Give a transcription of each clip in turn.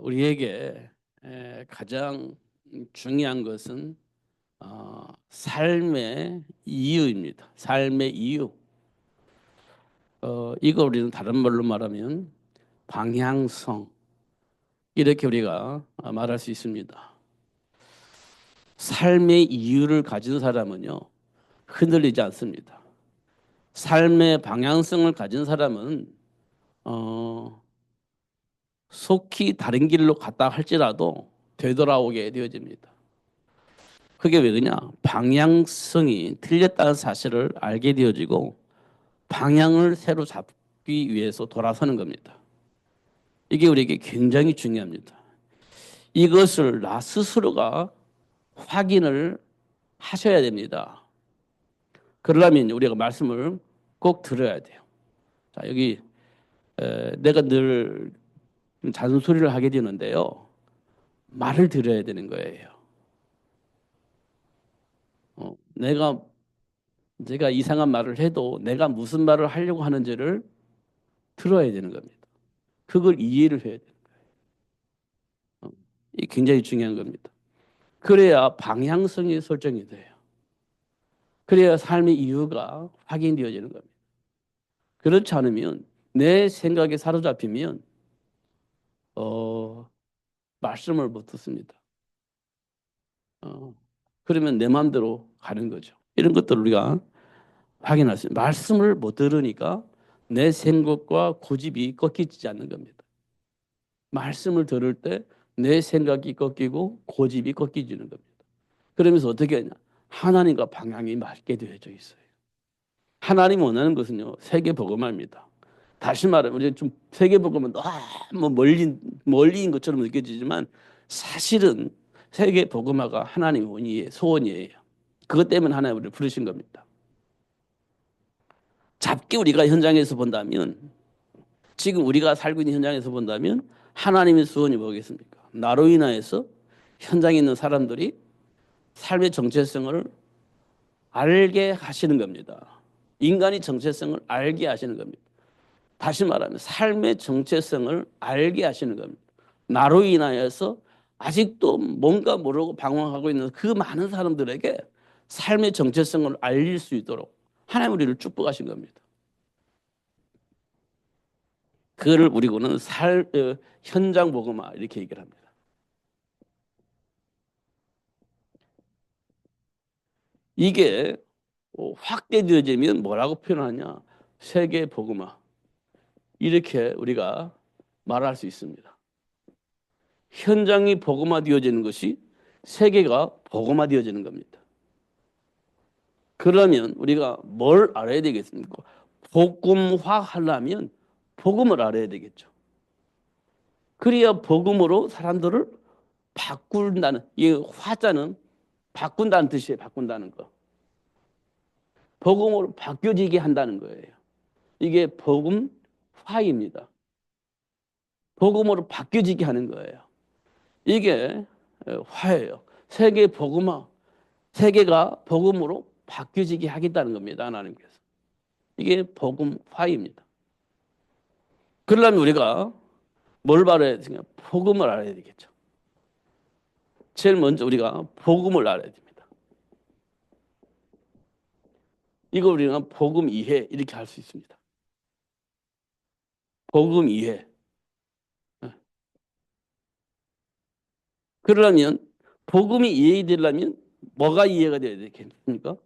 우리에게 가장 중요한 것은 삶의 이유입니다. 삶의 이유. 이거 우리는 다른 말로 말하면 방향성 이렇게 우리가 말할 수 있습니다. 삶의 이유를 가진 사람은요 흔들리지 않습니다. 삶의 방향성을 가진 사람은 어, 속히 다른 길로 갔다 할지라도 되돌아오게 되어집니다. 그게 왜 그러냐? 방향성이 틀렸다는 사실을 알게 되어지고 방향을 새로 잡기 위해서 돌아서는 겁니다. 이게 우리에게 굉장히 중요합니다. 이것을 나 스스로가 확인을 하셔야 됩니다. 그러려면 우리가 말씀을 꼭 들어야 돼요. 자, 여기 내가 늘 잔소리를 하게 되는데요. 말을 들어야 되는 거예요. 내가 제가 이상한 말을 해도 내가 무슨 말을 하려고 하는지를 들어야 되는 겁니다. 그걸 이해를 해야 돼요. 이게 굉장히 중요한 겁니다. 그래야 방향성이 설정이 돼요. 그래야 삶의 이유가 확인되어지는 겁니다. 그렇지 않으면 내 생각에 사로잡히면 어, 말씀을 못 듣습니다. 어, 그러면 내 마음대로 가는 거죠. 이런 것들을 우리가 확인할 수 있어요. 말씀을 못 들으니까 내 생각과 고집이 꺾이지 않는 겁니다. 말씀을 들을 때 내 생각이 꺾이고 고집이 꺾이지는 겁니다. 그러면서 어떻게 하냐? 하나님과 방향이 맞게 되어져 있어요. 하나님 원하는 것은요, 세계 복음화입니다. 다시 말하면 우리 좀 세계 복음은 너무 멀리인 것처럼 느껴지지만 사실은 세계 복음화가 하나님 원의의 소원이에요. 그것 때문에 하나님 우리를 부르신 겁니다. 잡기 우리가 현장에서 본다면 지금 우리가 살고 있는 현장에서 본다면 하나님의 소원이 뭐겠습니까? 나로 인하여서 현장에 있는 사람들이 삶의 정체성을 알게 하시는 겁니다. 인간이 정체성을 알게 하시는 겁니다. 다시 말하면 삶의 정체성을 알게 하시는 겁니다. 나로 인하여서 아직도 뭔가 모르고 방황하고 있는 그 많은 사람들에게 삶의 정체성을 알릴 수 있도록 하나님 우리를 축복하신 겁니다. 그거를 우리고는 현장 복음화 이렇게 얘기를 합니다. 이게 확대되어지면 뭐라고 표현하냐? 세계 복음화 이렇게 우리가 말할 수 있습니다. 현장이 복음화되어지는 것이 세계가 복음화되어지는 겁니다. 그러면 우리가 뭘 알아야 되겠습니까? 복음화 하려면 복음을 알아야 되겠죠. 그래야 복음으로 사람들을 바꾼다는, 이 화자는 바꾼다는 뜻이에요. 바꾼다는 거. 복음으로 바뀌어지게 한다는 거예요. 이게 복음화입니다. 복음으로 바뀌어지게 하는 거예요. 이게 화예요. 세계 복음화. 세계가 복음으로 바뀌어지게 하겠다는 겁니다. 하나님께서. 이게 복음화입니다. 그러려면 우리가 뭘 알아야 되냐? 복음을 알아야 되겠죠. 제일 먼저 우리가 복음을 알아야 됩니다. 이걸 우리가 복음 이해 이렇게 할 수 있습니다. 복음 이해. 그러려면 복음이 이해되려면 뭐가 이해가 돼야 되겠습니까?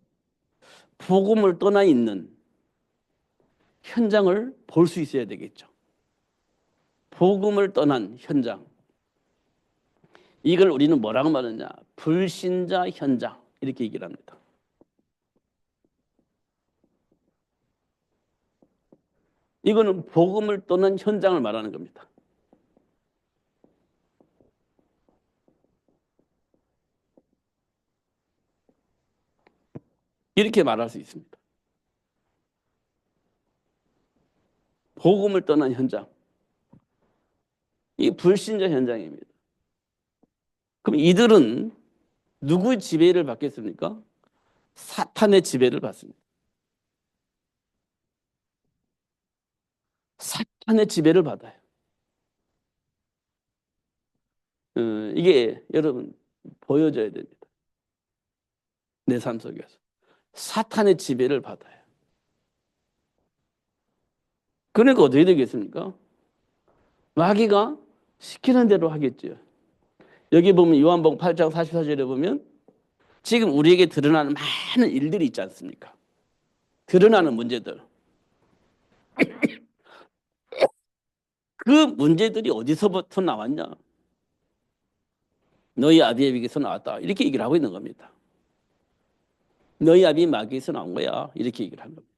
복음을 떠나 있는 현장을 볼 수 있어야 되겠죠. 복음을 떠난 현장. 이걸 우리는 뭐라고 말하냐? 불신자 현장 이렇게 얘기를 합니다. 이거는 복음을 떠난 현장을 말하는 겁니다. 이렇게 말할 수 있습니다. 복음을 떠난 현장. 이 불신자 현장입니다. 그럼 이들은 누구의 지배를 받겠습니까? 사탄의 지배를 받습니다. 사탄의 지배를 받아요. 이게 여러분 보여져야 됩니다. 내 삶 속에서. 사탄의 지배를 받아요. 그러니까 어떻게 되겠습니까? 마귀가 시키는 대로 하겠죠. 여기 보면 요한복음 8장 44절에 보면 지금 우리에게 드러나는 많은 일들이 있지 않습니까? 드러나는 문제들. 그 문제들이 어디서부터 나왔냐? 너희 아비에게서 나왔다. 이렇게 얘기를 하고 있는 겁니다. 너희 아비 마귀에서 나온 거야. 이렇게 얘기를 한 겁니다.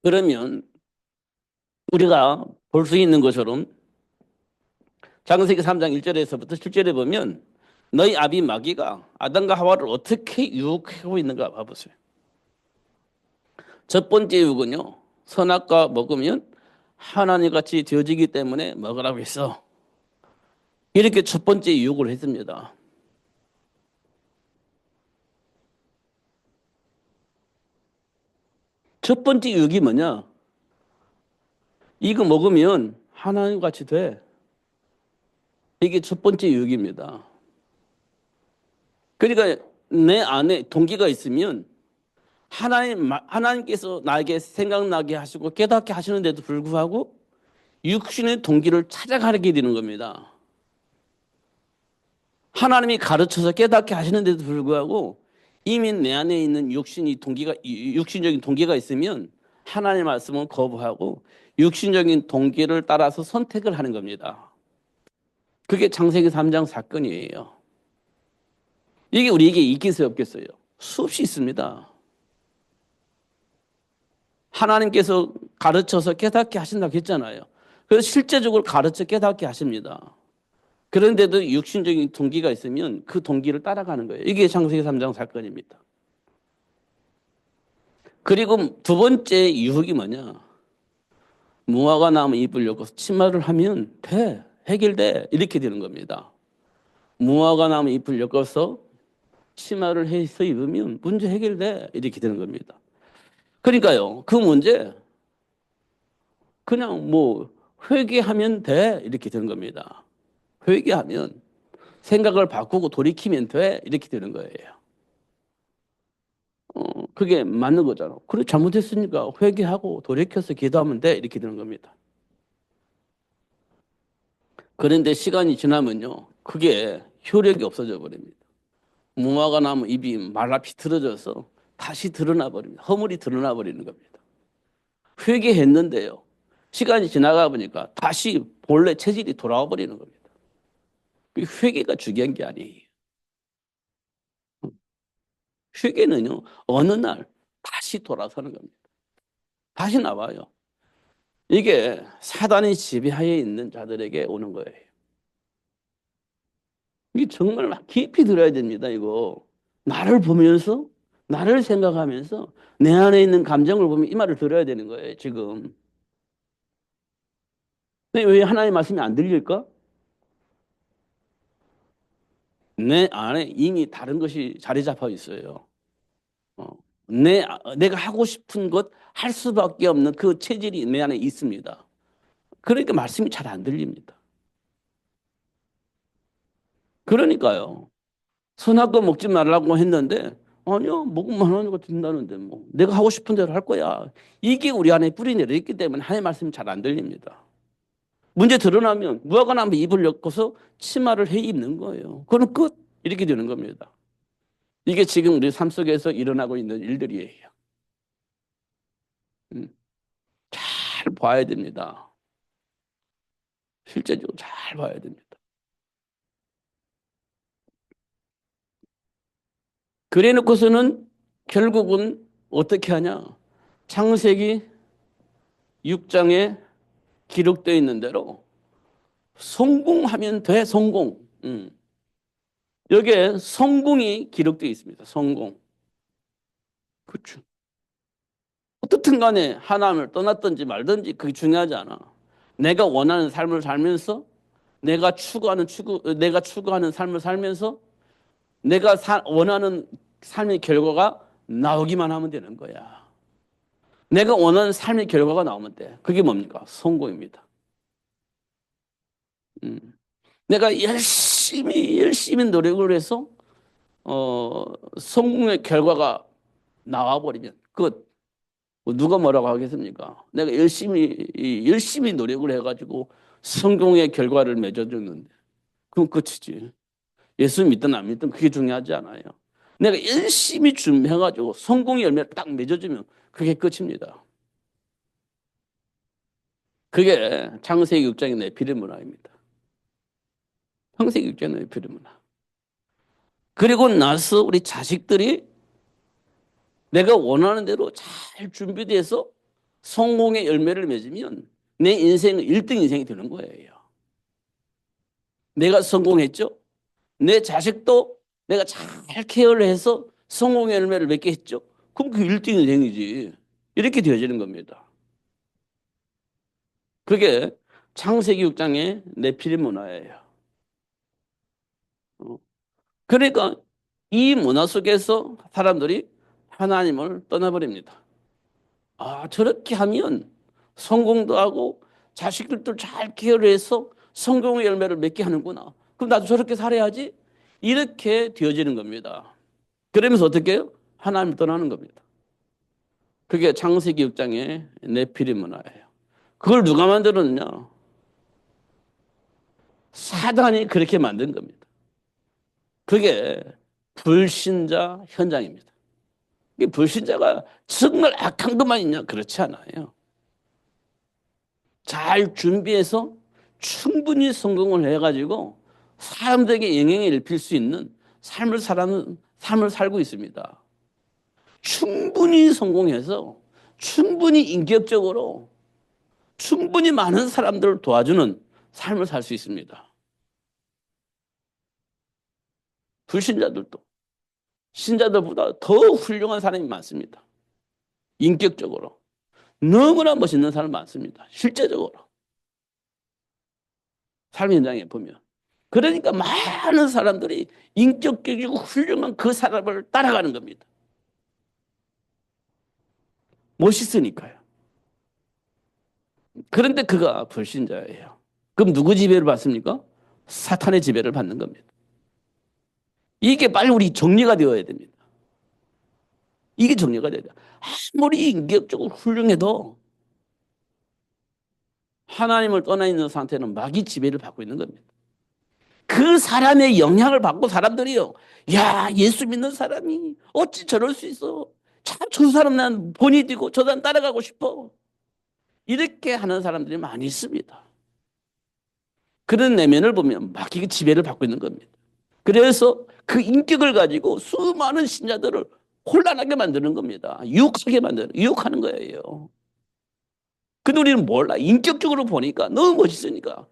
그러면 우리가 볼 수 있는 것처럼 창세기 3장 1절에서부터 7절에 보면 너희 아비 마귀가 아담과 하와를 어떻게 유혹하고 있는가 봐보세요. 첫 번째 유혹은요. 선악과 먹으면 하나님 같이 되어지기 때문에 먹으라고 했어. 이렇게 첫 번째 유혹을 했습니다. 첫 번째 유혹이 뭐냐? 이거 먹으면 하나님 같이 돼. 이게 첫 번째 유혹입니다. 그러니까 내 안에 동기가 있으면 하나님께서 나에게 생각나게 하시고 깨닫게 하시는데도 불구하고 육신의 동기를 찾아가게 되는 겁니다. 하나님이 가르쳐서 깨닫게 하시는데도 불구하고 이미 내 안에 있는 육신적인 동기가 있으면 하나님의 말씀은 거부하고 육신적인 동기를 따라서 선택을 하는 겁니다. 그게 창세기 3장 사건이에요. 이게 우리에게 있겠어요, 없겠어요? 수없이 있습니다. 하나님께서 가르쳐서 깨닫게 하신다고 했잖아요. 그래서 실제적으로 가르쳐 깨닫게 하십니다. 그런데도 육신적인 동기가 있으면 그 동기를 따라가는 거예요. 이게 창세기 3장 사건입니다. 그리고 두 번째 유혹이 뭐냐? 무화과 나무 잎을 엮어서 치마를 하면 돼. 해결돼. 이렇게 되는 겁니다. 무화과 나무 잎을 엮어서 치마를 해서 입으면 문제 해결돼. 이렇게 되는 겁니다. 그러니까요. 그 문제 그냥 뭐 회개하면 돼. 이렇게 되는 겁니다. 회개하면 생각을 바꾸고 돌이키면 돼. 이렇게 되는 거예요. 그게 맞는 거잖아. 그래, 잘못했으니까 회개하고 돌이켜서 기도하면 돼. 이렇게 되는 겁니다. 그런데 시간이 지나면요. 그게 효력이 없어져 버립니다. 무화과 나무 잎이 말라 비틀어져서 다시 드러나 버립니다. 허물이 드러나 버리는 겁니다. 회개했는데요. 시간이 지나가 보니까 다시 본래 체질이 돌아와 버리는 겁니다. 회개가 중요한 게 아니에요. 회개는요, 어느 날 다시 돌아서는 겁니다. 다시 나와요. 이게 사단의 지배하에 있는 자들에게 오는 거예요. 이게 정말 깊이 들어야 됩니다, 이거. 나를 보면서, 나를 생각하면서 내 안에 있는 감정을 보면 이 말을 들어야 되는 거예요, 지금. 근데 왜 하나님의 말씀이 안 들릴까? 내 안에 이미 다른 것이 자리 잡혀 있어요. 어. 내가 하고 싶은 것 할 수밖에 없는 그 체질이 내 안에 있습니다. 그러니까 말씀이 잘 안 들립니다. 그러니까요. 선악과 먹지 말라고 했는데 아니요 먹으면 하나님과 된다는데 뭐 내가 하고 싶은 대로 할 거야. 이게 우리 안에 뿌리 내려 있기 때문에 하나님의 말씀이 잘 안 들립니다. 문제 드러나면 무화과 나무 잎을 엮어서 치마를 해 입는 거예요. 그럼 끝 이렇게 되는 겁니다. 이게 지금 우리 삶 속에서 일어나고 있는 일들이에요. 음, 잘 봐야 됩니다. 실제적으로 잘 봐야 됩니다. 그래 놓고서는 결국은 어떻게 하냐? 창세기 6장에 기록되어 있는 대로 성공하면 돼, 성공. 여기에 성공이 기록되어 있습니다. 성공. 그렇죠. 어떻든 간에 하나님을 떠났든지 말든지 그게 중요하지 않아. 내가 원하는 삶을 살면서 내가 추구하는 삶을 살면서 원하는 삶의 결과가 나오기만 하면 되는 거야. 내가 원하는 삶의 결과가 나오면 돼. 그게 뭡니까? 성공입니다. 음. 내가 열심히 노력을 해서 성공의 결과가 나와버리면 끝. 뭐 누가 뭐라고 하겠습니까? 내가 열심히 노력을 해가지고 성공의 결과를 맺어줬는데 그럼 끝이지. 예수 믿든 안 믿든 그게 중요하지 않아요. 내가 열심히 준비해가지고 성공의 열매를 딱 맺어주면 그게 끝입니다. 그게 창세기 6장의 내피리 문화입니다. 창세기 6장의 내피리 문화. 그리고 나서 우리 자식들이 내가 원하는 대로 잘 준비돼서 성공의 열매를 맺으면 내 인생은 1등 인생이 되는 거예요. 내가 성공했죠? 내 자식도 내가 잘 케어를 해서 성공의 열매를 맺게 했죠? 그럼 그 1등 인생이지. 이렇게 되어지는 겁니다. 그게 창세기 6장의 네피림 문화예요. 그러니까 이 문화 속에서 사람들이 하나님을 떠나버립니다. 아, 저렇게 하면 성공도 하고 자식들도 잘 케어를 해서 성공의 열매를 맺게 하는구나. 그럼 나도 저렇게 살아야지. 이렇게 되어지는 겁니다. 그러면서 어떻게 해요? 하나님을 떠나는 겁니다. 그게 창세기 6장의 네피림 문화예요. 그걸 누가 만들었느냐? 사단이 그렇게 만든 겁니다. 그게 불신자 현장입니다. 이 불신자가 정말 악한 것만 있냐? 그렇지 않아요. 잘 준비해서 충분히 성공을 해가지고 사람들에게 영향을 입힐 수 있는 삶을 살고 있습니다. 충분히 성공해서 충분히 인격적으로 충분히 많은 사람들을 도와주는 삶을 살 수 있습니다. 불신자들도 신자들보다 더 훌륭한 사람이 많습니다. 인격적으로. 너무나 멋있는 사람 많습니다. 실제적으로. 삶 현장에 보면. 그러니까 많은 사람들이 인격적이고 훌륭한 그 사람을 따라가는 겁니다. 멋있으니까요. 그런데 그가 불신자예요. 그럼 누구 지배를 받습니까? 사탄의 지배를 받는 겁니다. 이게 빨리 우리 정리가 되어야 됩니다. 이게 정리가 돼야 돼요. 아무리 인격적으로 훌륭해도 하나님을 떠나 있는 상태는 마귀 지배를 받고 있는 겁니다. 그 사람의 영향을 받고 사람들이요. 야, 예수 믿는 사람이 어찌 저럴 수 있어. 참 저 사람 난 본이 되고 저 사람 따라가고 싶어. 이렇게 하는 사람들이 많이 있습니다. 그런 내면을 보면 마귀가 지배를 받고 있는 겁니다. 그래서 그 인격을 가지고 수많은 신자들을 혼란하게 만드는 겁니다. 유혹하는 거예요. 근데 우리는 몰라. 인격적으로 보니까 너무 멋있으니까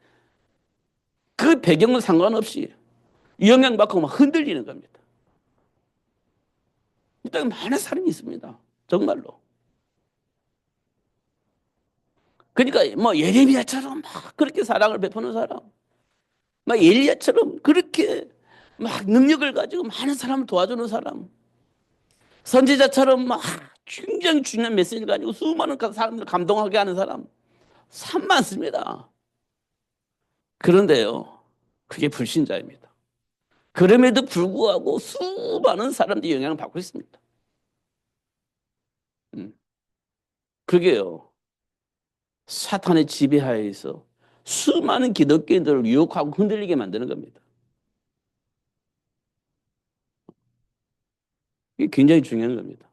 그 배경은 상관없이 영향받고 막 흔들리는 겁니다. 일단 많은 사람이 있습니다. 정말로. 그러니까 뭐 예레미야처럼 막 그렇게 사랑을 베푸는 사람, 막 엘리야처럼 그렇게 막 능력을 가지고 많은 사람을 도와주는 사람, 선지자처럼 막 굉장히 중요한 메시지를 가지고 수많은 사람들을 감동하게 하는 사람 참 많습니다. 그런데요, 그게 불신자입니다. 그럼에도 불구하고 수많은 사람들이 영향을 받고 있습니다. 음. 그게요, 사탄의 지배하에서 수많은 기독교인들을 유혹하고 흔들리게 만드는 겁니다. 이게 굉장히 중요한 겁니다.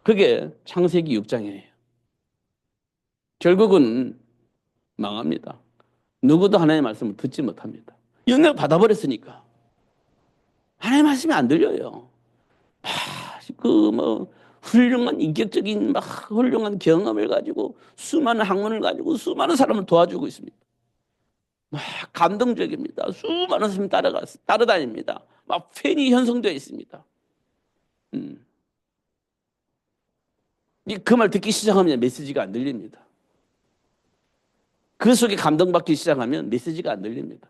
그게 창세기 6장이에요. 결국은 망합니다. 누구도 하나님의 말씀을 듣지 못합니다. 영향을 받아버렸으니까. 하나님의 말씀이 안 들려요. 훌륭한 인격적인 훌륭한 경험을 가지고 수많은 학문을 가지고 수많은 사람을 도와주고 있습니다. 막 감동적입니다. 수많은 사람이 따라다닙니다. 막 팬이 형성되어 있습니다. 음. 그 말 듣기 시작하면 메시지가 안 들립니다. 그 속에 감동받기 시작하면 메시지가 안 들립니다.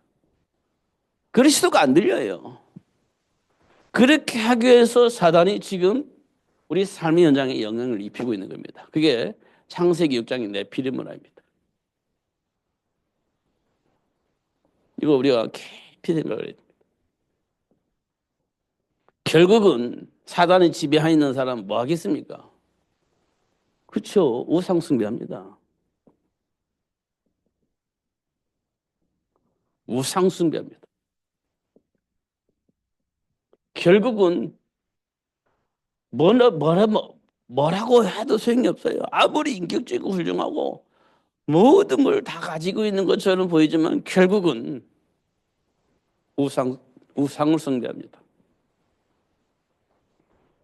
그리스도가 안 들려요. 그렇게 하기 위해서 사단이 지금 우리 삶의 현장에 영향을 입히고 있는 겁니다. 그게 창세기 6장의 네피림문화입니다. 이거 우리가 깊이 생각을 해야 돼요. 결국은 사단의 지배하에 있는 사람은 뭐 하겠습니까? 그렇죠. 우상숭배합니다. 우상숭배합니다. 결국은 뭐라고 해도 소용이 없어요. 아무리 인격적이고 훌륭하고 모든 걸 다 가지고 있는 것처럼 보이지만 결국은 우상, 우상을 숭배합니다.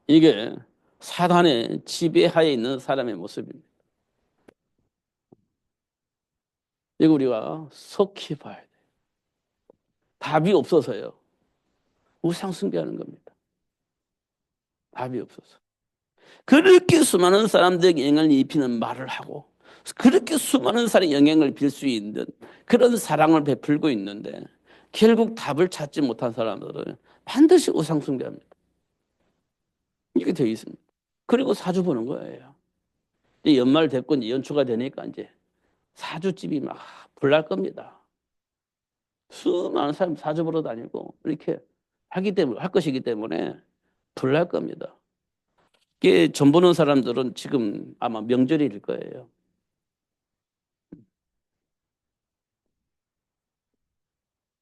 이게 사단의 지배하에 있는 사람의 모습입니다. 이거 우리가 속히 봐야 돼요. 답이 없어서요. 우상 숭배하는 겁니다. 답이 없어서. 그렇게 수많은 사람들에게 영향을 입히는 말을 하고 그렇게 수많은 사람의 영향을 빌 수 있는 그런 사랑을 베풀고 있는데 결국 답을 찾지 못한 사람들은 반드시 우상 숭배합니다. 이게 되어 있습니다. 그리고 사주 보는 거예요. 이제 연말 됐고 이제 연초가 되니까 이제 사주집이 막 불날 겁니다. 수많은 사람 사주 보러 다니고 이렇게 할 것이기 때문에 불날 겁니다. 이게 점 보는 사람들은 지금 아마 명절일 거예요.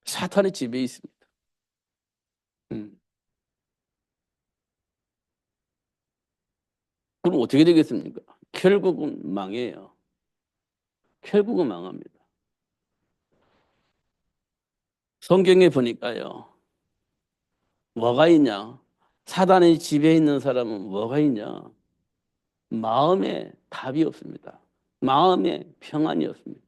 사탄의 지배에 있습니다. 음. 그럼 어떻게 되겠습니까? 결국은 망해요. 결국은 망합니다. 성경에 보니까요. 뭐가 있냐? 사단의 지배에 있는 사람은 뭐가 있냐? 마음에 답이 없습니다. 마음에 평안이 없습니다.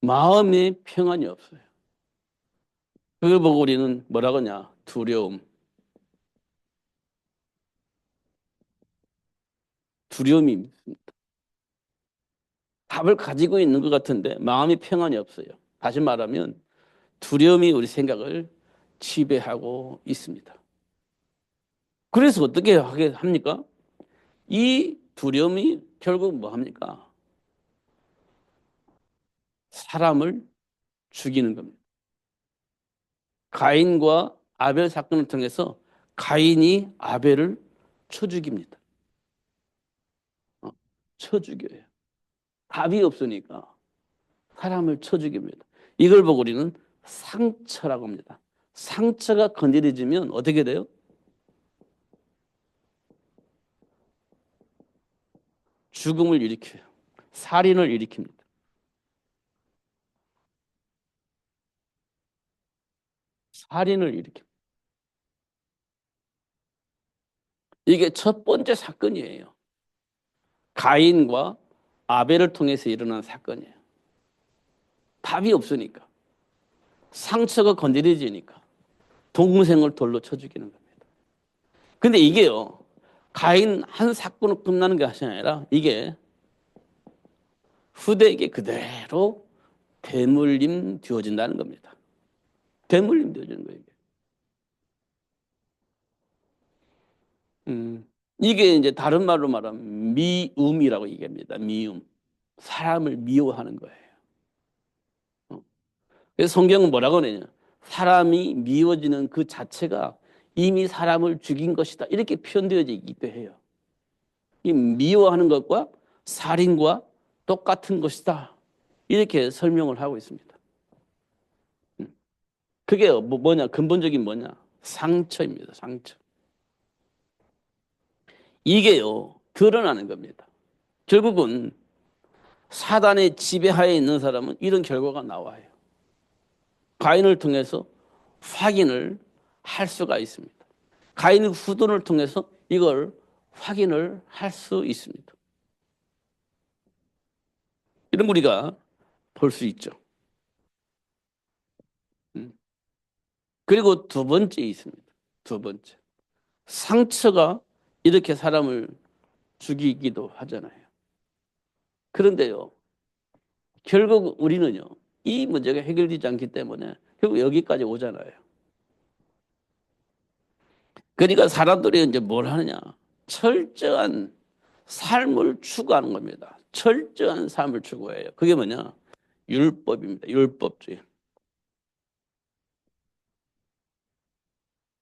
마음에 평안이 없어요. 그걸 보고 우리는 뭐라고 하냐? 두려움. 두려움이 있습니다. 답을 가지고 있는 것 같은데 마음이 평안이 없어요. 다시 말하면 두려움이 우리 생각을 지배하고 있습니다. 그래서 어떻게 하게 합니까? 이 두려움이 결국 뭐 합니까? 사람을 죽이는 겁니다. 가인과 아벨 사건을 통해서 가인이 아벨을 쳐 죽입니다. 쳐 죽여요. 답이 없으니까 사람을 쳐 죽입니다. 이걸 보고 우리는 상처라고 합니다. 상처가 건드려지면 어떻게 돼요? 죽음을 일으켜요. 살인을 일으킵니다. 살인을 일으킵니다. 이게 첫 번째 사건이에요. 가인과 아벨을 통해서 일어난 사건이에요. 답이 없으니까. 상처가 건드려지니까. 동생을 돌로 쳐 죽이는 겁니다. 근데 이게요. 가인 한 사건으로 끝나는 것이 아니라 이게 후대에게 그대로 대물림 되어진다는 겁니다. 대물림 되어지는 거예요. 이게 이제 다른 말로 말하면 미움이라고 얘기합니다. 미움. 사람을 미워하는 거예요. 그래서 성경은 뭐라고 하느냐. 사람이 미워지는 그 자체가 이미 사람을 죽인 것이다. 이렇게 표현되어져 있기도 해요. 이 미워하는 것과 살인과 똑같은 것이다. 이렇게 설명을 하고 있습니다. 그게 뭐냐? 근본적인 뭐냐? 상처입니다. 상처. 이게요. 드러나는 겁니다. 결국은 사단의 지배하에 있는 사람은 이런 결과가 나와요. 가인을 통해서 확인을 할 수가 있습니다. 가인의 후손을 통해서 이걸 확인을 할 수 있습니다. 이런 거 우리가 볼 수 있죠. 그리고 두 번째 있습니다. 두 번째. 상처가 이렇게 사람을 죽이기도 하잖아요. 그런데요, 결국 우리는요, 이 문제가 해결되지 않기 때문에 결국 여기까지 오잖아요. 그러니까 사람들이 이제 뭘 하느냐? 철저한 삶을 추구하는 겁니다. 철저한 삶을 추구해요. 그게 뭐냐? 율법입니다. 율법주의.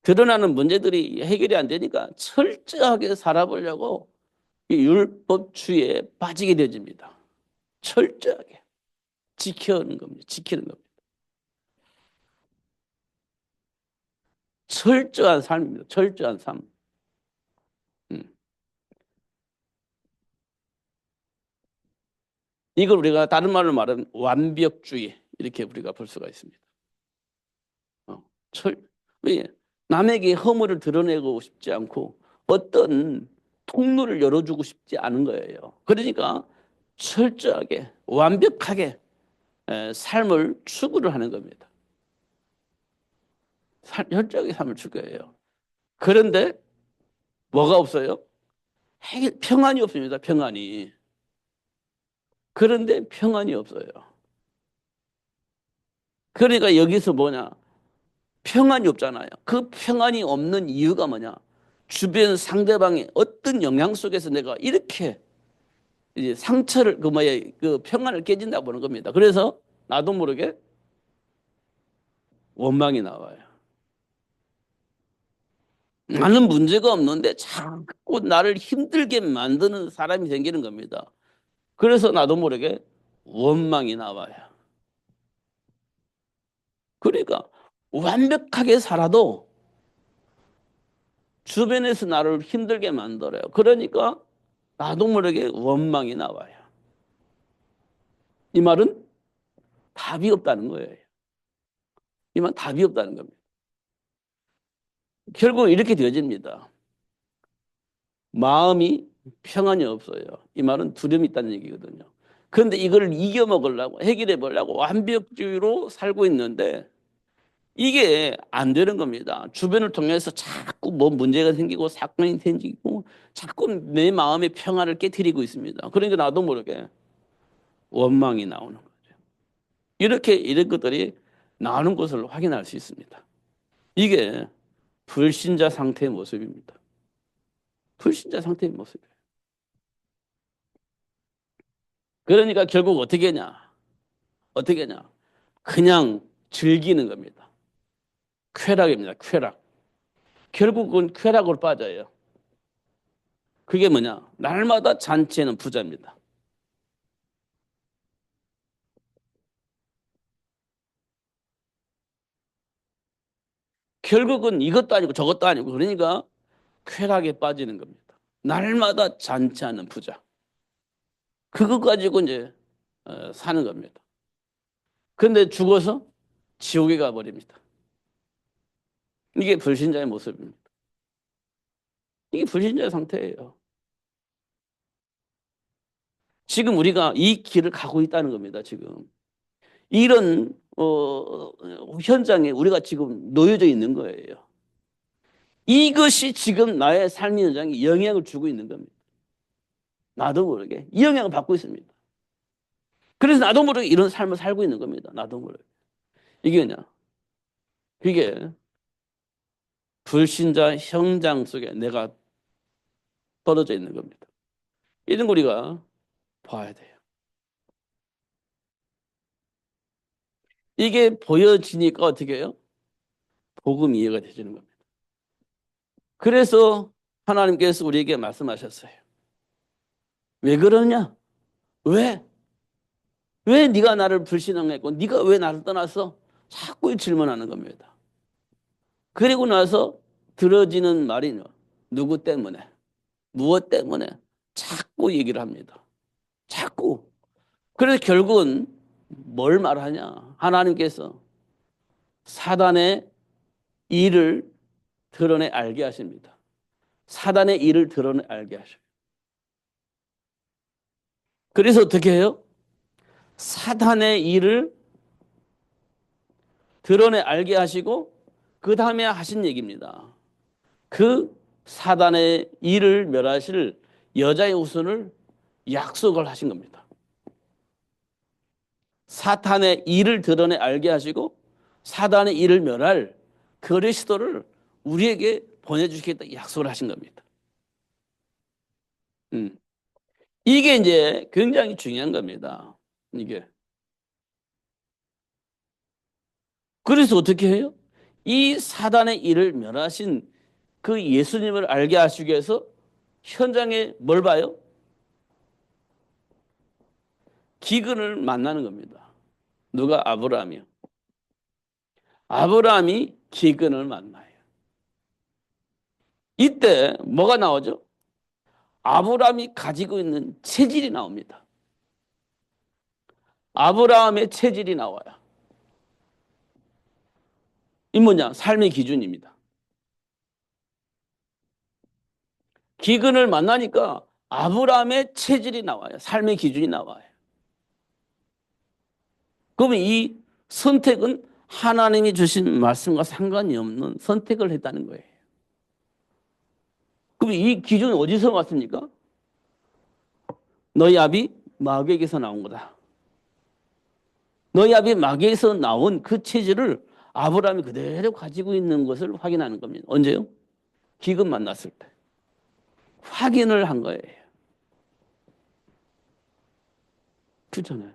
드러나는 문제들이 해결이 안 되니까 철저하게 살아보려고 이 율법주의에 빠지게 되어집니다. 철저하게 지켜는 겁니다. 지키는 겁니다. 철저한 삶입니다. 철저한 삶. 음. 이걸 우리가 다른 말로 말하면 완벽주의 이렇게 우리가 볼 수가 있습니다. 어, 철, 왜 남에게 허물을 드러내고 싶지 않고 어떤 통로를 열어주고 싶지 않은 거예요. 그러니까 철저하게 완벽하게 삶을 추구를 하는 겁니다. 철저하게 삶을 추구해요. 그런데 뭐가 없어요? 평안이 없습니다. 평안이. 그런데 평안이 없어요. 그러니까 여기서 뭐냐? 평안이 없잖아요. 그 평안이 없는 이유가 뭐냐? 주변 상대방의 어떤 영향 속에서 내가 이렇게 이제 상처를 그 평안을 깨진다 보는 겁니다. 그래서 나도 모르게 원망이 나와요. 나는 문제가 없는데 자꾸 나를 힘들게 만드는 사람이 생기는 겁니다. 그래서 나도 모르게 원망이 나와요. 그러니까 완벽하게 살아도 주변에서 나를 힘들게 만들어요. 그러니까 나도 모르게 원망이 나와요. 이 말은 답이 없다는 거예요. 이 말은 답이 없다는 겁니다. 결국 이렇게 되어집니다. 마음이 평안이 없어요. 이 말은 두려움이 있다는 얘기거든요. 그런데 이걸 이겨먹으려고 해결해 보려고 완벽주의로 살고 있는데 이게 안 되는 겁니다. 주변을 통해서 자꾸 뭐 문제가 생기고 사건이 생기고 자꾸 내 마음의 평안을 깨트리고 있습니다. 그러니까 나도 모르게 원망이 나오는 거죠. 이렇게 이런 것들이 나오는 것을 확인할 수 있습니다. 이게 불신자 상태의 모습입니다. 불신자 상태의 모습이에요. 그러니까 결국 어떻게 하냐? 어떻게 하냐? 그냥 즐기는 겁니다. 쾌락입니다. 쾌락. 결국은 쾌락으로 빠져요. 그게 뭐냐? 날마다 잔치에는 부자입니다. 결국은 이것도 아니고 저것도 아니고 그러니까 쾌락에 빠지는 겁니다. 날마다 잔치하는 부자. 그거 가지고 이제 사는 겁니다. 그런데 죽어서 지옥에 가버립니다. 이게 불신자의 모습입니다. 이게 불신자의 상태예요. 지금 우리가 이 길을 가고 있다는 겁니다. 지금 이런 현장에 우리가 지금 놓여져 있는 거예요. 이것이 지금 나의 삶의 현장에 영향을 주고 있는 겁니다. 나도 모르게 이 영향을 받고 있습니다. 그래서 나도 모르게 이런 삶을 살고 있는 겁니다. 나도 모르게. 이게 뭐냐? 그게 불신자 현장 속에 내가 떨어져 있는 겁니다. 이런 거 우리가 봐야 돼요. 이게 보여지니까 어떻게 해요? 복음 이해가 되지는 겁니다. 그래서 하나님께서 우리에게 말씀하셨어요. 왜 그러냐? 왜? 왜 네가 나를 불신앙했고 네가 왜 나를 떠나서 자꾸 질문하는 겁니다. 그리고 나서 들어지는 말이 누구 때문에? 무엇 때문에? 자꾸 얘기를 합니다. 자꾸. 그래서 결국은 뭘 말하냐? 하나님께서 사단의 일을 드러내 알게 하십니다. 사단의 일을 드러내 알게 하셔요. 그래서 어떻게 해요? 사단의 일을 드러내 알게 하시고 그 다음에 하신 얘기입니다. 그 사단의 일을 멸하실 여자의 후손을 약속을 하신 겁니다. 사탄의 일을 드러내 알게 하시고 사단의 일을 멸할 그리스도를 우리에게 보내주시겠다 약속을 하신 겁니다. 음. 이게 이제 굉장히 중요한 겁니다. 이게. 그래서 어떻게 해요? 이 사단의 일을 멸하신 그 예수님을 알게 하시기 위해서 현장에 뭘 봐요? 기근을 만나는 겁니다. 누가? 아브라함이요. 아브라함이 기근을 만나요. 이때 뭐가 나오죠? 아브라함이 가지고 있는 체질이 나옵니다. 아브라함의 체질이 나와요. 이 뭐냐? 삶의 기준입니다. 기근을 만나니까 아브라함의 체질이 나와요. 삶의 기준이 나와요. 그러면 이 선택은 하나님이 주신 말씀과 상관이 없는 선택을 했다는 거예요. 그럼 이 기준은 어디서 왔습니까? 너희 아비 마귀에게서 나온 거다. 너희 아비 마귀에서 나온 그 체질을 아브라함이 그대로 가지고 있는 것을 확인하는 겁니다. 언제요? 기근 만났을 때. 확인을 한 거예요. 그렇잖아요.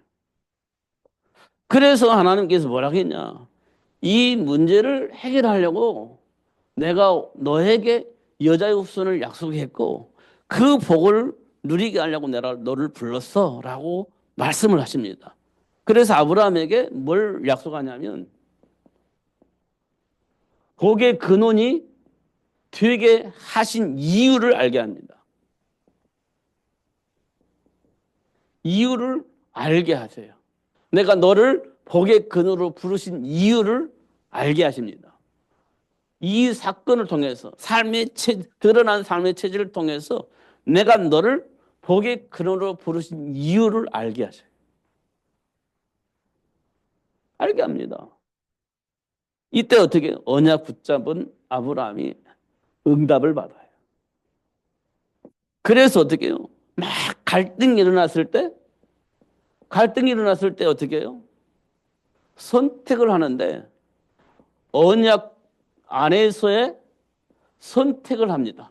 그래서 하나님께서 뭐라고 했냐. 이 문제를 해결하려고 내가 너에게 여자의 후손을 약속했고 그 복을 누리게 하려고 내가 너를 불렀어 라고 말씀을 하십니다. 그래서 아브라함에게 뭘 약속하냐면 복의 근원이 되게 하신 이유를 알게 합니다. 이유를 알게 하세요. 내가 너를 복의 근원으로 부르신 이유를 알게 하십니다. 이 사건을 통해서 드러난 삶의 체질을 통해서 내가 너를 복의 근원으로 부르신 이유를 알게 하셔요. 알게 합니다. 이때 어떻게 언약 붙잡은 아브라함이 응답을 받아요. 그래서 어떻게 해요? 막 갈등이 일어났을 때 어떻게 해요? 선택을 하는데 언약 안에서의 선택을 합니다.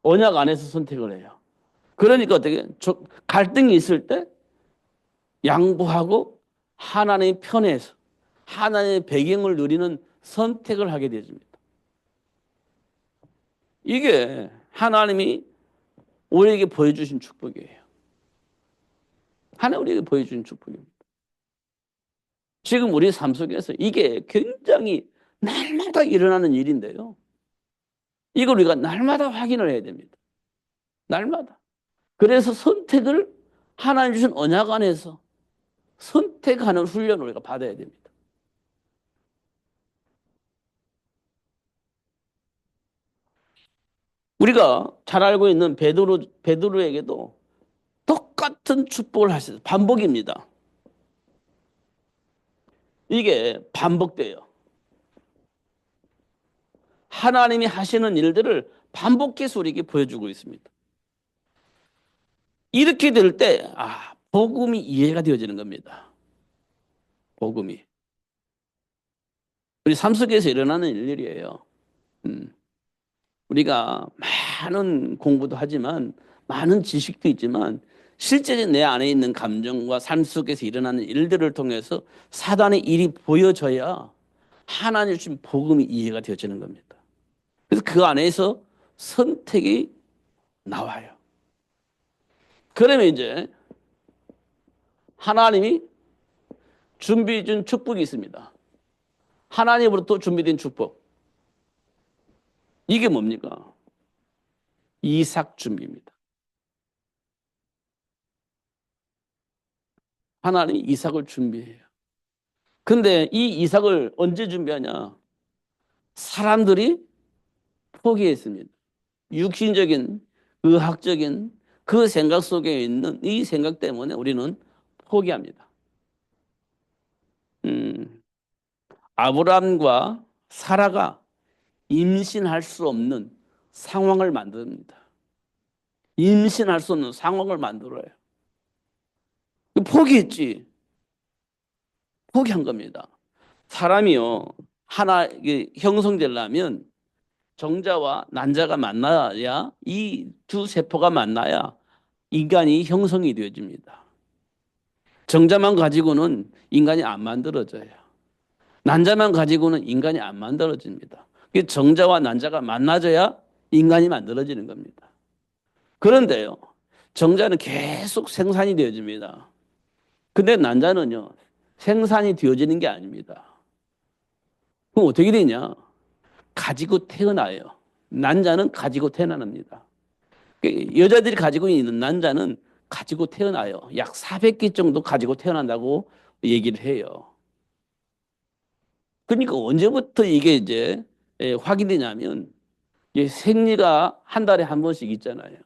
언약 안에서 선택을 해요. 그러니까 어떻게 갈등이 있을 때 양보하고 하나님의 편에서 하나님의 배경을 누리는 선택을 하게 되어집니다. 이게 하나님이 우리에게 보여주신 축복이에요. 하나님 우리에게 보여주신 축복입니다. 지금 우리 삶 속에서 이게 굉장히 날마다 일어나는 일인데요. 이걸 우리가 날마다 확인을 해야 됩니다. 날마다. 그래서 선택을 하나님 주신 언약 안에서 선택하는 훈련을 우리가 받아야 됩니다. 우리가 잘 알고 있는 베드로에게도 똑같은 축복을 하셨어요. 반복입니다. 이게 반복돼요. 하나님이 하시는 일들을 반복해서 우리에게 보여주고 있습니다. 이렇게 될 때, 복음이 이해가 되어지는 겁니다. 복음이. 우리 삶 속에서 일어나는 일들이에요. 우리가 많은 공부도 하지만, 많은 지식도 있지만, 실제로 내 안에 있는 감정과 삶 속에서 일어나는 일들을 통해서 사단의 일이 보여져야 하나님 주신 복음이 이해가 되어지는 겁니다. 그래서 그 안에서 선택이 나와요. 그러면 이제 하나님이 준비해 준 축복이 있습니다. 하나님으로부터 준비된 축복. 이게 뭡니까? 이삭 준비입니다. 하나님이 이삭을 준비해요. 근데 이 이삭을 언제 준비하냐? 사람들이 포기했습니다. 육신적인, 의학적인 그 생각 속에 있는 이 생각 때문에 우리는 포기합니다. 음, 아브라함과 사라가 임신할 수 없는 상황을 만듭니다. 임신할 수 없는 상황을 만들어요. 포기했지. 포기한 겁니다. 사람이요, 하나 형성되려면 정자와 난자가 만나야, 이 두 세포가 만나야 인간이 형성이 되어집니다. 정자만 가지고는 인간이 안 만들어져요. 난자만 가지고는 인간이 안 만들어집니다. 정자와 난자가 만나져야 인간이 만들어지는 겁니다. 그런데요, 정자는 계속 생산이 되어집니다. 근데 난자는요, 생산이 되어지는 게 아닙니다. 그럼 어떻게 되냐? 가지고 태어나요. 난자는 가지고 태어납니다. 여자들이 가지고 있는 난자는 가지고 태어나요. 약 400개 정도 가지고 태어난다고 얘기를 해요. 그러니까 언제부터 이게 이제 확인되냐면, 생리가 한 달에 한 번씩 있잖아요.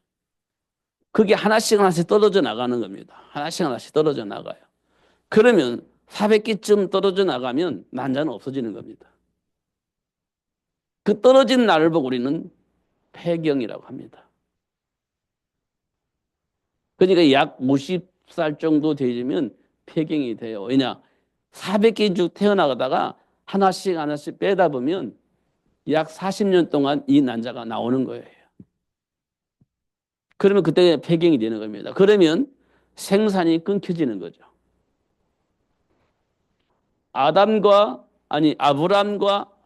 그게 하나씩 하나씩 떨어져 나가는 겁니다. 하나씩 하나씩 떨어져 나가요. 그러면 400개쯤 떨어져 나가면 난자는 없어지는 겁니다. 그 떨어진 날을 보고 우리는 폐경이라고 합니다. 그러니까 약 50살 정도 되면 폐경이 돼요. 왜냐? 400개 쭉 태어나가다가 하나씩 하나씩 빼다 보면 약 40년 동안 이 난자가 나오는 거예요. 그러면 그때 폐경이 되는 겁니다. 그러면 생산이 끊겨지는 거죠. 아브람과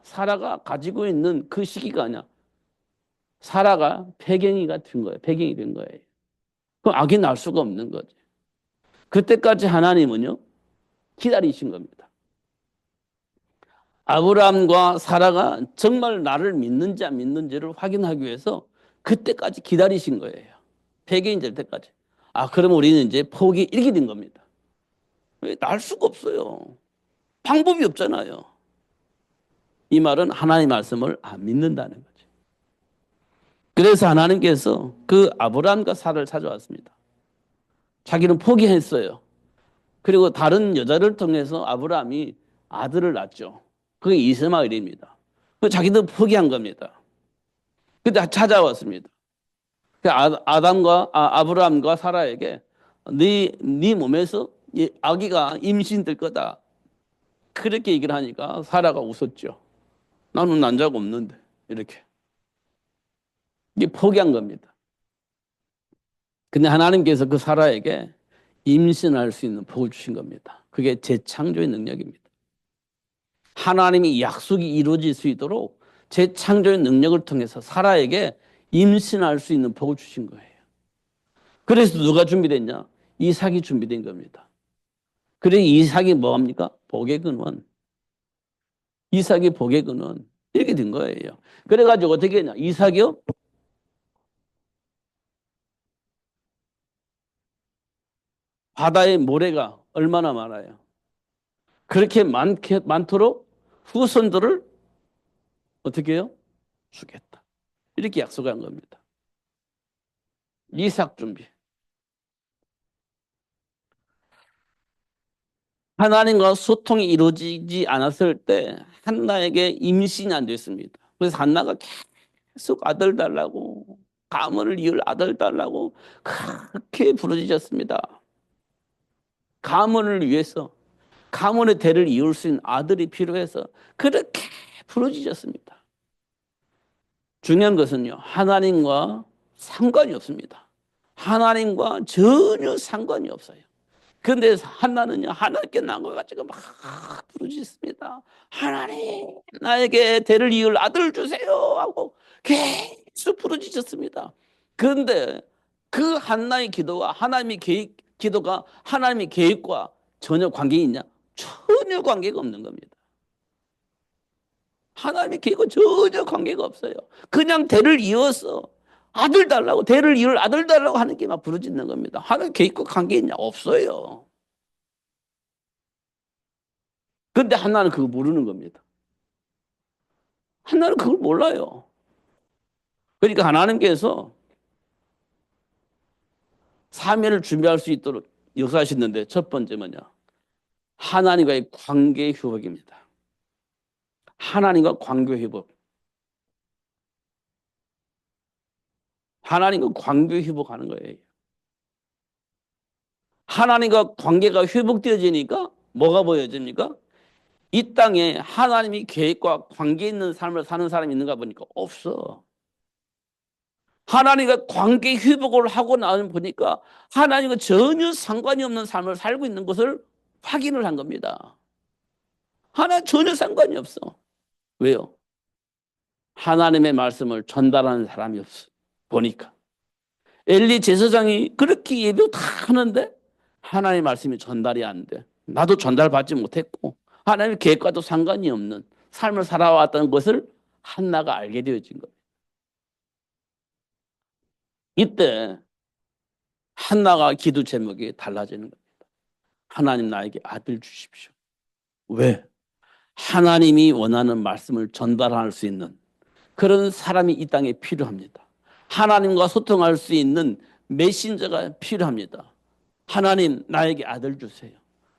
사라가 가지고 있는 그 시기가 아니야. 사라가 폐경이가 된 거예요. 폐경이 된 거예요. 그럼 악이 날 수가 없는 거죠. 그때까지 하나님은요, 기다리신 겁니다. 아브라함과 사라가 정말 나를 믿는지 안 믿는지를 확인하기 위해서 그때까지 기다리신 거예요. 폐경이 될 때까지. 그럼 우리는 이제 포기 이렇게 된 겁니다. 왜? 날 수가 없어요. 방법이 없잖아요. 이 말은 하나님의 말씀을 안 믿는다는 거죠. 그래서 하나님께서 그 아브라함과 사라를 찾아왔습니다. 자기는 포기했어요. 그리고 다른 여자를 통해서 아브라함이 아들을 낳죠. 그게 이스마엘입니다. 자기도 포기한 겁니다. 근데 찾아왔습니다. 아브라함과 사라에게 네 몸에서 아기가 임신될 거다. 그렇게 얘기를 하니까 사라가 웃었죠. 나는 난자가 없는데 이렇게. 이게 포기한 겁니다. 근데 하나님께서 그 사라에게 임신할 수 있는 복을 주신 겁니다. 그게 재창조의 능력입니다. 하나님이 약속이 이루어질 수 있도록 재창조의 능력을 통해서 사라에게 임신할 수 있는 복을 주신 거예요. 그래서 누가 준비됐냐? 이삭이 준비된 겁니다. 그래 이삭이 뭐합니까? 복의 근원. 이삭이 복의 근원. 이렇게 된 거예요. 그래가지고 어떻게 했냐? 이삭이요? 바다의 모래가 얼마나 많아요. 그렇게 많도록 후손들을 어떻게 해요? 주겠다. 이렇게 약속한 겁니다. 이삭 준비. 하나님과 소통이 이루어지지 않았을 때 한나에게 임신이 안 됐습니다. 그래서 한나가 계속 아들 달라고, 가문을 이을 아들 달라고 그렇게 부르짖었습니다. 가문을 위해서, 가문의 대를 이을 수 있는 아들이 필요해서 그렇게 부르짖었습니다. 중요한 것은요, 하나님과 상관이 없습니다. 하나님과 전혀 상관이 없어요. 그런데 한나는요, 하나님께 난 것 가지고 막 부르짖습니다. 하나님, 나에게 대를 이을 아들 주세요 하고 계속 부르짖었습니다. 그런데 그 한나의 기도와 기도가 하나님의 계획과 전혀 관계가 있냐? 전혀 관계가 없는 겁니다. 하나님의 계획과 전혀 관계가 없어요. 그냥 대를 이어서 아들 달라고, 대를 이을 아들 달라고 하는 게 막 부르짖는 겁니다. 하나님 계획과 관계 있냐? 없어요. 근데 한나는 그거 모르는 겁니다. 한나는 그걸 몰라요. 그러니까 하나님께서 사면을 준비할 수 있도록 역사하셨는데 첫 번째 뭐냐? 하나님과의 관계 회복입니다. 하나님과 관계 회복. 하나님과 관계 회복하는 거예요. 하나님과 관계가 회복되어지니까 뭐가 보여집니까? 이 땅에 하나님이 계획과 관계 있는 삶을 사는 사람이 있는가 보니까 없어. 하나님과 관계 회복을 하고 나면 보니까 하나님과 전혀 상관이 없는 삶을 살고 있는 것을 확인을 한 겁니다. 하나님 전혀 상관이 없어. 왜요? 하나님의 말씀을 전달하는 사람이 없어. 보니까. 엘리 제사장이 그렇게 예배 다 하는데 하나님의 말씀이 전달이 안 돼. 나도 전달받지 못했고 하나님의 계획과도 상관이 없는 삶을 살아왔다는 것을 한나가 알게 되어진 거예요. 이때 한나가 기도 제목이 달라지는 겁니다. 하나님 나에게 아들 주십시오. 왜? 하나님이 원하는 말씀을 전달할 수 있는 그런 사람이 이 땅에 필요합니다. 하나님과 소통할 수 있는 메신저가 필요합니다. 하나님 나에게 아들 주세요.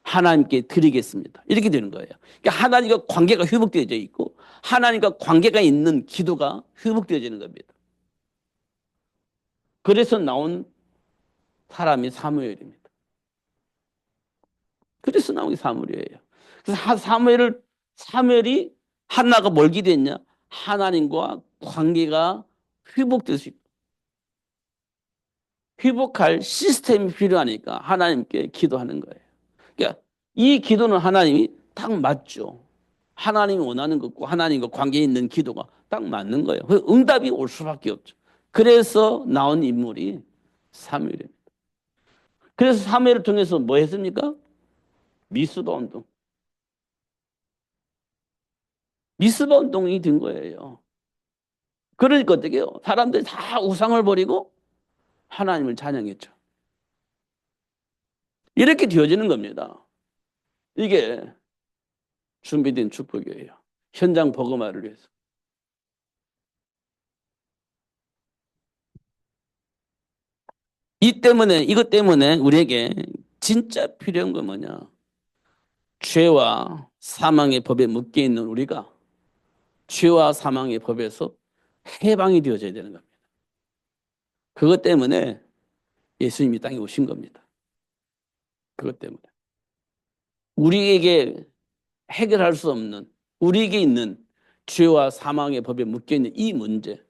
하나님께 드리겠습니다. 이렇게 되는 거예요. 그러니까 하나님과 관계가 회복되어져 있고 하나님과 관계가 있는 기도가 회복되어지는 겁니다. 그래서 나온 사람이 사무엘입니다. 그래서 나온 게 사무엘이에요. 그래서 사무엘이 한나가 뭘 기도했냐? 하나님과 관계가 회복될 수 있고 회복할 시스템이 필요하니까 하나님께 기도하는 거예요. 그러니까 이 기도는 하나님이 딱 맞죠. 하나님이 원하는 것과 하나님과 관계 있는 기도가 딱 맞는 거예요. 응답이 올 수밖에 없죠. 그래서 나온 인물이 사무엘입니다. 그래서 사무엘을 통해서 뭐 했습니까? 미스바 운동. 미스바 운동이 된 거예요. 그러니까 어떻게 해요? 사람들이 다 우상을 버리고 하나님을 찬양했죠. 이렇게 되어지는 겁니다. 이게 준비된 축복이에요. 현장 복음화를 위해서. 이것 때문에 우리에게 진짜 필요한 건 뭐냐? 죄와 사망의 법에 묶여 있는 우리가 죄와 사망의 법에서 해방이 되어져야 되는 겁니다. 그것 때문에 예수님이 땅에 오신 겁니다. 그것 때문에. 우리에게 해결할 수 없는, 우리에게 있는 죄와 사망의 법에 묶여 있는 이 문제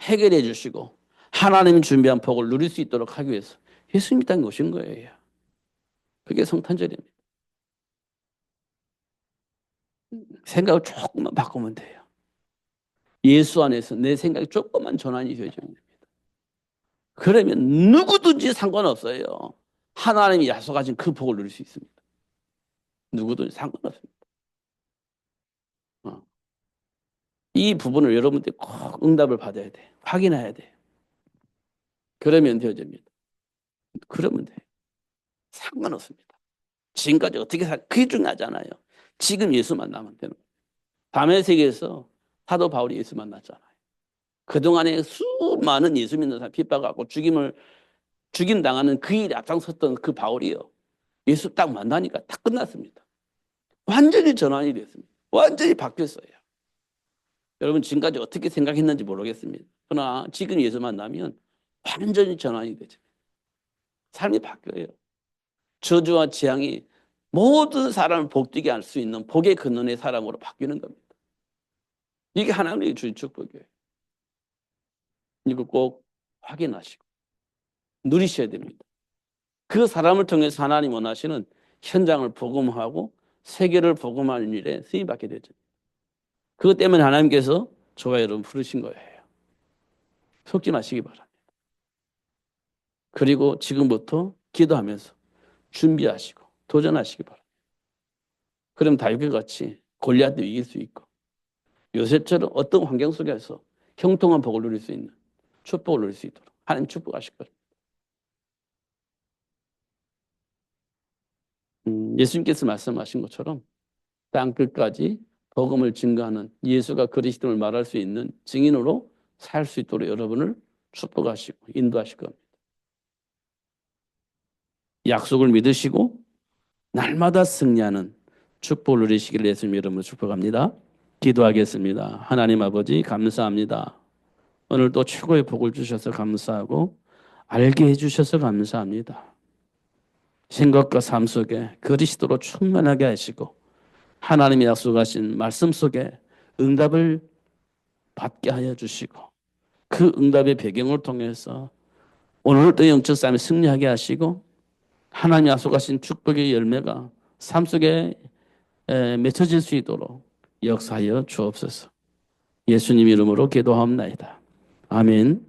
해결해 주시고 하나님이 준비한 복을 누릴 수 있도록 하기 위해서 예수님이 땅에 오신 거예요. 그게 성탄절입니다. 생각을 조금만 바꾸면 돼요. 예수 안에서 내 생각이 조금만 전환이 되어지면 됩니다. 그러면 누구든지 상관없어요. 하나님이 약속하신 그 복을 누릴 수 있습니다. 누구든지 상관없습니다. 이 부분을 여러분들이 꼭 응답을 받아야 돼. 확인해야 돼. 그러면 되어집니다. 그러면 돼. 상관없습니다. 지금까지 어떻게 그게 중요하잖아요. 지금 예수 만나면 되는 거예요. 담의 세계에서 사도 바울이 예수 만났잖아요. 그동안에 수많은 예수 믿는 사람 핍박하고 죽임 당하는 그 일에 앞장섰던 그 바울이요. 예수 딱 만나니까 딱 끝났습니다. 완전히 전환이 됐습니다. 완전히 바뀌었어요. 여러분 지금까지 어떻게 생각했는지 모르겠습니다. 그러나 지금 예수 만나면 완전히 전환이 되죠. 삶이 바뀌어요. 저주와 재앙이 모든 사람을 복되게 할 수 있는 복의 근원의 사람으로 바뀌는 겁니다. 이게 하나님의 주신 축복이에요. 이거 꼭 확인하시고 누리셔야 됩니다. 그 사람을 통해서 하나님 원하시는 현장을 복음하고 세계를 복음하는 일에 쓰임받게 되죠. 그것 때문에 하나님께서 저와 여러분 부르신 거예요. 속지 마시기 바랍니다. 그리고 지금부터 기도하면서 준비하시고 도전하시기 바랍니다. 그럼 다윗과 같이 골리앗도 이길 수 있고 요셉처럼 어떤 환경 속에서 형통한 복을 누릴 수 있는 축복을 누릴 수 있도록 하나님 축복하실 거예요. 예수님께서 말씀하신 것처럼 땅 끝까지 복음을 증거하는 예수가 그리스도를 말할 수 있는 증인으로 살 수 있도록 여러분을 축복하시고 인도하실 겁니다. 약속을 믿으시고 날마다 승리하는 축복을 누리시기를 예수님 이름으로 축복합니다. 기도하겠습니다. 하나님 아버지 감사합니다. 오늘도 최고의 복을 주셔서 감사하고 알게 해주셔서 감사합니다. 생각과 삶 속에 그리스도로 충만하게 하시고 하나님이 약속하신 말씀 속에 응답을 받게 하여 주시고 그 응답의 배경을 통해서 오늘도 영적 싸움에 승리하게 하시고 하나님이 약속하신 축복의 열매가 삶 속에 맺혀질 수 있도록 역사하여 주옵소서. 예수님 이름으로 기도하옵나이다. 아멘.